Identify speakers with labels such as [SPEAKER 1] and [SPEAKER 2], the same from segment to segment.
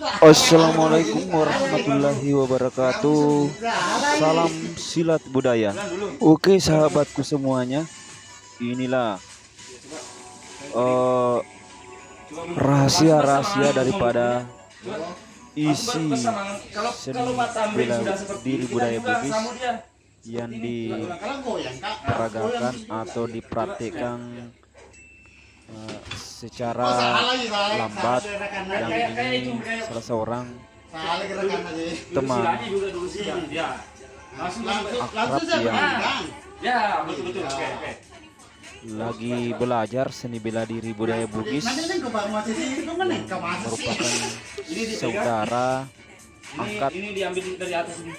[SPEAKER 1] Assalamualaikum warahmatullahi wabarakatuh. Salam silat budaya. Oke sahabatku semuanya, inilah eh, rahasia-rahasia daripada isi seni bela diri budaya Bugis yang diperagakan atau dipraktikkan secara lambat, yang ini salah seorang teman akrab yang lagi belajar seni bela diri budaya Bugis, merupakan saudara angkat.
[SPEAKER 2] Ini diambil dari atas ini.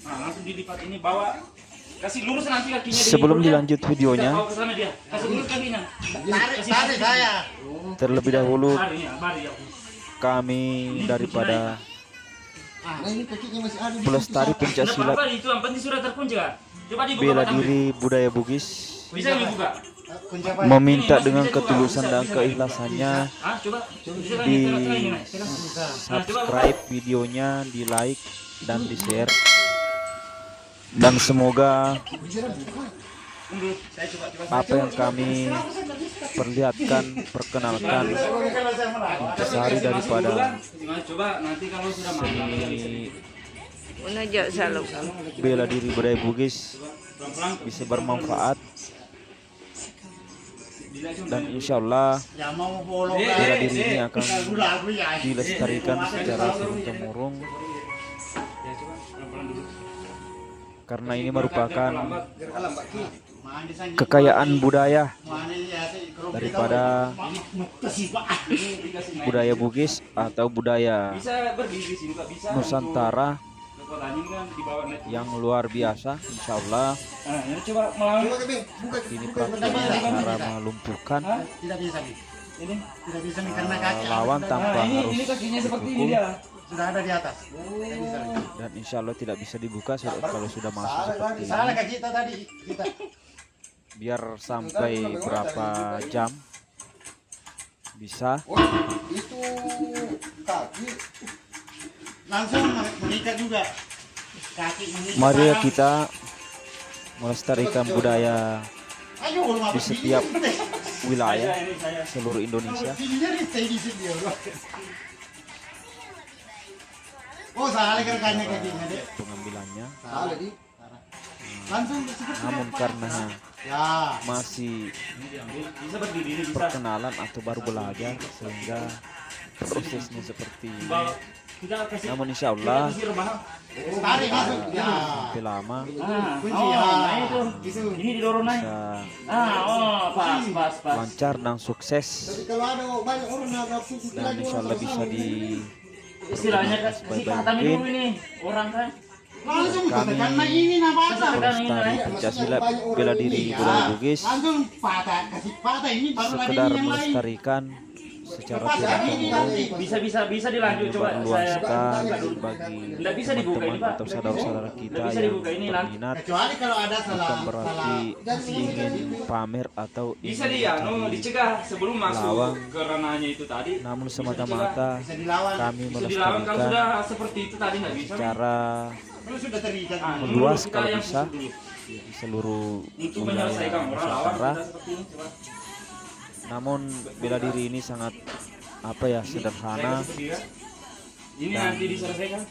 [SPEAKER 2] Nah, langsung dilipat ini, bawa, kasih lurus nanti kakinya.
[SPEAKER 1] Sebelum dilanjut videonya,
[SPEAKER 2] kasih lurus kakinya.
[SPEAKER 3] Tarik saya.
[SPEAKER 1] terlebih dahulu kami daripada pelestari pencak silat
[SPEAKER 2] Itu yang penting sudah terkunci kan? Coba dibuka
[SPEAKER 1] bela
[SPEAKER 2] batang.
[SPEAKER 1] diri budaya Bugis
[SPEAKER 2] Bisa dibuka.
[SPEAKER 1] meminta dengan ketulusan dan keikhlasannya
[SPEAKER 2] Ah, coba.
[SPEAKER 1] di subscribe videonya, di like dan di share, dan semoga apa yang kami perkenalkan intisari daripada
[SPEAKER 2] Coba nanti kalau sudah
[SPEAKER 1] seni bela diri budaya Bugis bisa bermanfaat, dan insya Allah bela diri ini akan dilestarikan secara turun-temurun, karena ini merupakan kekayaan budaya daripada budaya Bugis atau budaya
[SPEAKER 2] bisa berdiri sini Pak, bisa.
[SPEAKER 1] Nusantara
[SPEAKER 2] Kotanya kan dibawa net.
[SPEAKER 1] yang luar biasa. Insya Allah
[SPEAKER 2] Nah, ini coba melawan.
[SPEAKER 1] ini praktiknya cara melumpuhkan
[SPEAKER 3] Tidak bisa nih.
[SPEAKER 2] Ini.
[SPEAKER 3] Tidak bisa nih karena kaki
[SPEAKER 1] lawan tanpa
[SPEAKER 2] Nah,
[SPEAKER 1] harus
[SPEAKER 2] ini kakinya seperti ini
[SPEAKER 1] dipukul,
[SPEAKER 2] dia.
[SPEAKER 3] sudah ada di atas. Tidak bisa.
[SPEAKER 1] dan insya Allah tidak bisa dibuka kalau sudah masuk seperti ini.
[SPEAKER 3] Salah kaki kita tadi. Kita.
[SPEAKER 1] Biar sampai berapa jam bisa.
[SPEAKER 3] Itu kaki langsung mengikat juga. Kaki mengikat.
[SPEAKER 1] Mari kita melestarikan budaya di setiap wilayah seluruh Indonesia.
[SPEAKER 3] Oh, salah rekannya kakinya deh.
[SPEAKER 1] Pengambilannya,
[SPEAKER 3] Salah di. Langsung
[SPEAKER 1] namun karena
[SPEAKER 3] ya.
[SPEAKER 1] masih
[SPEAKER 2] Bisa berdiri, bisa.
[SPEAKER 1] perkenalan atau baru belajar sehingga prosesnya seperti ini.
[SPEAKER 2] Kita kasih.
[SPEAKER 1] Namun insya Allah
[SPEAKER 3] Tarik masuk. Ya.
[SPEAKER 1] sampai lama
[SPEAKER 3] Kunci ya.
[SPEAKER 2] Nah itu. Ini didorong naik.
[SPEAKER 1] bisa
[SPEAKER 2] Oh, pas.
[SPEAKER 1] lancar dan sukses,
[SPEAKER 3] Kalau ada banyak orang yang
[SPEAKER 1] dan insya Allah bisa di
[SPEAKER 2] Istilahnya kasih kata dulu ini orang kan.
[SPEAKER 3] langsung
[SPEAKER 1] kami
[SPEAKER 3] karena ini apa?
[SPEAKER 1] pelestari pencak bela diri budaya Bugis
[SPEAKER 3] Langsung patah, kasih patah ini baru lagi
[SPEAKER 1] sekedar
[SPEAKER 3] yang lain.
[SPEAKER 1] melestarikan secara
[SPEAKER 3] Lepas
[SPEAKER 1] turun
[SPEAKER 3] ini
[SPEAKER 1] temurun,
[SPEAKER 2] Bisa dilanjut coba saya.
[SPEAKER 1] menyebarluaskan bagi
[SPEAKER 2] Nggak bisa dibuka ini,
[SPEAKER 1] teman-teman
[SPEAKER 2] Pak.
[SPEAKER 1] atau saudara-saudara kita
[SPEAKER 2] Nggak bisa
[SPEAKER 1] yang
[SPEAKER 2] dibuka ini, Lan.
[SPEAKER 1] berminat.
[SPEAKER 3] Kecuali kalau ada salah.
[SPEAKER 1] Bukan berarti ingin pamer atau
[SPEAKER 2] Bisa
[SPEAKER 1] ingin
[SPEAKER 2] dia
[SPEAKER 1] mencari
[SPEAKER 2] dicegah sebelum masuk
[SPEAKER 1] lawang,
[SPEAKER 2] ke ranahnya itu tadi.
[SPEAKER 1] namun semata-mata
[SPEAKER 3] Bisa dilawan.
[SPEAKER 1] kami
[SPEAKER 2] Bisa dilawan kalau
[SPEAKER 1] melestarikan
[SPEAKER 2] sudah seperti itu tadi nggak bisa.
[SPEAKER 1] secara
[SPEAKER 3] Kalau sudah terikat.
[SPEAKER 1] meluas
[SPEAKER 2] Kita
[SPEAKER 1] kalau
[SPEAKER 2] yang
[SPEAKER 1] bisa
[SPEAKER 2] khusus dulu.
[SPEAKER 1] di seluruh
[SPEAKER 2] Untuk
[SPEAKER 1] wilayah
[SPEAKER 2] menyelesaikan orang lawan
[SPEAKER 1] Nusantara.
[SPEAKER 2] kita seperti ini coba.
[SPEAKER 1] Namun bela diri ini sangat apa ya, sederhana.
[SPEAKER 2] Ini
[SPEAKER 1] Dan-
[SPEAKER 2] nanti diselesaikan.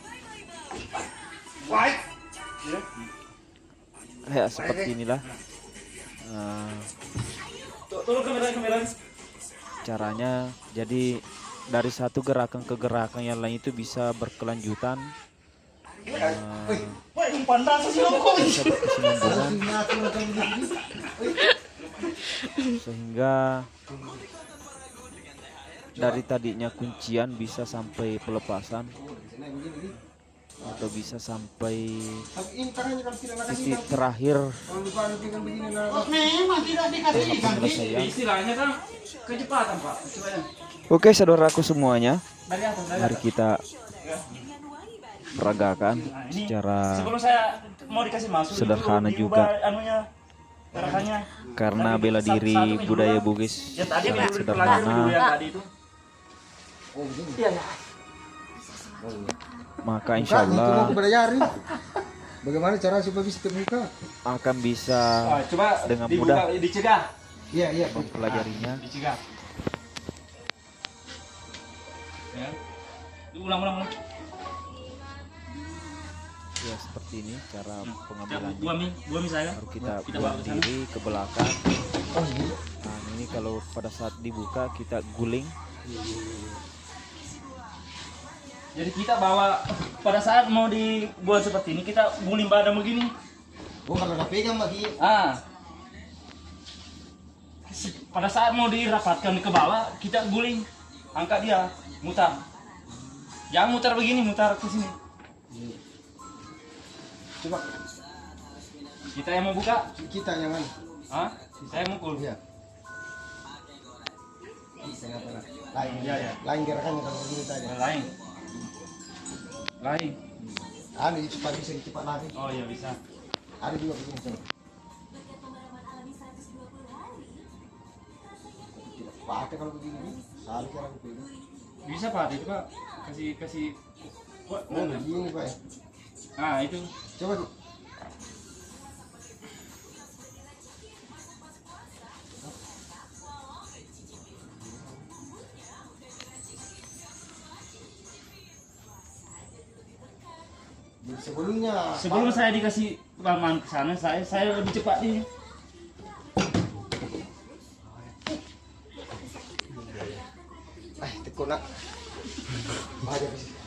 [SPEAKER 1] Ya seperti inilah
[SPEAKER 2] Tolong kamera.
[SPEAKER 1] caranya. Jadi dari satu gerakan ke gerakan yang lain itu bisa berkelanjutan, bisa berkesinambungan, sehingga dari tadinya kuncian bisa sampai pelepasan, atau bisa sampai titik terakhir
[SPEAKER 3] Memang tidak dikasih.
[SPEAKER 1] penyelesaian.
[SPEAKER 2] Istilahnya kan kecepatan Pak. Coba ya.
[SPEAKER 1] Oke saudaraku semuanya,
[SPEAKER 2] Dari atas.
[SPEAKER 1] mari kita peragakan
[SPEAKER 2] Nah, ini
[SPEAKER 1] secara
[SPEAKER 2] sebelum saya mau dikasih masuk
[SPEAKER 1] sederhana
[SPEAKER 2] itu
[SPEAKER 1] juga.
[SPEAKER 2] diubah anunya gerakannya.
[SPEAKER 1] Karena bela diri budaya Bugis
[SPEAKER 2] Ya tadi
[SPEAKER 1] sangat
[SPEAKER 2] yang pelajari dulu
[SPEAKER 1] sederhana,
[SPEAKER 2] yang tadi itu.
[SPEAKER 3] Oh, begini.
[SPEAKER 2] Iya ya.
[SPEAKER 3] Oh, iya.
[SPEAKER 1] Maka
[SPEAKER 3] Bukan,
[SPEAKER 1] insya
[SPEAKER 3] itu mau
[SPEAKER 1] Allah
[SPEAKER 3] aku pelajari. Bagaimana cara supaya bisa terbuka?
[SPEAKER 1] akan bisa
[SPEAKER 2] Coba
[SPEAKER 1] dengan
[SPEAKER 2] dibuka,
[SPEAKER 1] mudah
[SPEAKER 2] dicegah.
[SPEAKER 3] Iya, iya.
[SPEAKER 1] mempelajarinya.
[SPEAKER 2] Dicegah. Ya. Ulang.
[SPEAKER 1] Ya seperti ini cara pengambilannya.
[SPEAKER 2] Buah mie saya.
[SPEAKER 1] Baru kita
[SPEAKER 2] Kita
[SPEAKER 1] buang
[SPEAKER 2] bawa ke sana.
[SPEAKER 1] diri ke belakang.
[SPEAKER 3] Oh, gitu.
[SPEAKER 1] Nah ini kalau pada saat dibuka kita guling.
[SPEAKER 2] Jadi kita bawa pada saat mau dibuat seperti ini kita guling badan begini.
[SPEAKER 3] Oh, kalau udah pegang lagi.
[SPEAKER 2] Pada saat mau dirapatkan ke bawah kita guling, angkat dia, mutar. Jangan mutar begini, mutar ke sini.
[SPEAKER 3] Coba
[SPEAKER 2] Kita yang mau buka,
[SPEAKER 3] kita yang mana?
[SPEAKER 2] saya mukul.
[SPEAKER 3] Iya. Tengah-tengah. Lain.
[SPEAKER 2] Iya, iya.
[SPEAKER 3] Lain gerakannya kalau begini tadi.
[SPEAKER 2] Lain.
[SPEAKER 3] Ada supaya bisa cepat lari.
[SPEAKER 2] Oh iya bisa.
[SPEAKER 3] Ada juga begini coba. Tidak pakai kalau begini. Salah cara begini.
[SPEAKER 2] Bisa Pak, itu Pak. Kasih. Wah,
[SPEAKER 3] Oh, begini Pak.
[SPEAKER 2] itu.
[SPEAKER 3] Coba. Jadi
[SPEAKER 2] Sebelum saya dikasih paman ke sana, saya lebih cepat ini.
[SPEAKER 3] tekun nak. Bahaya sih.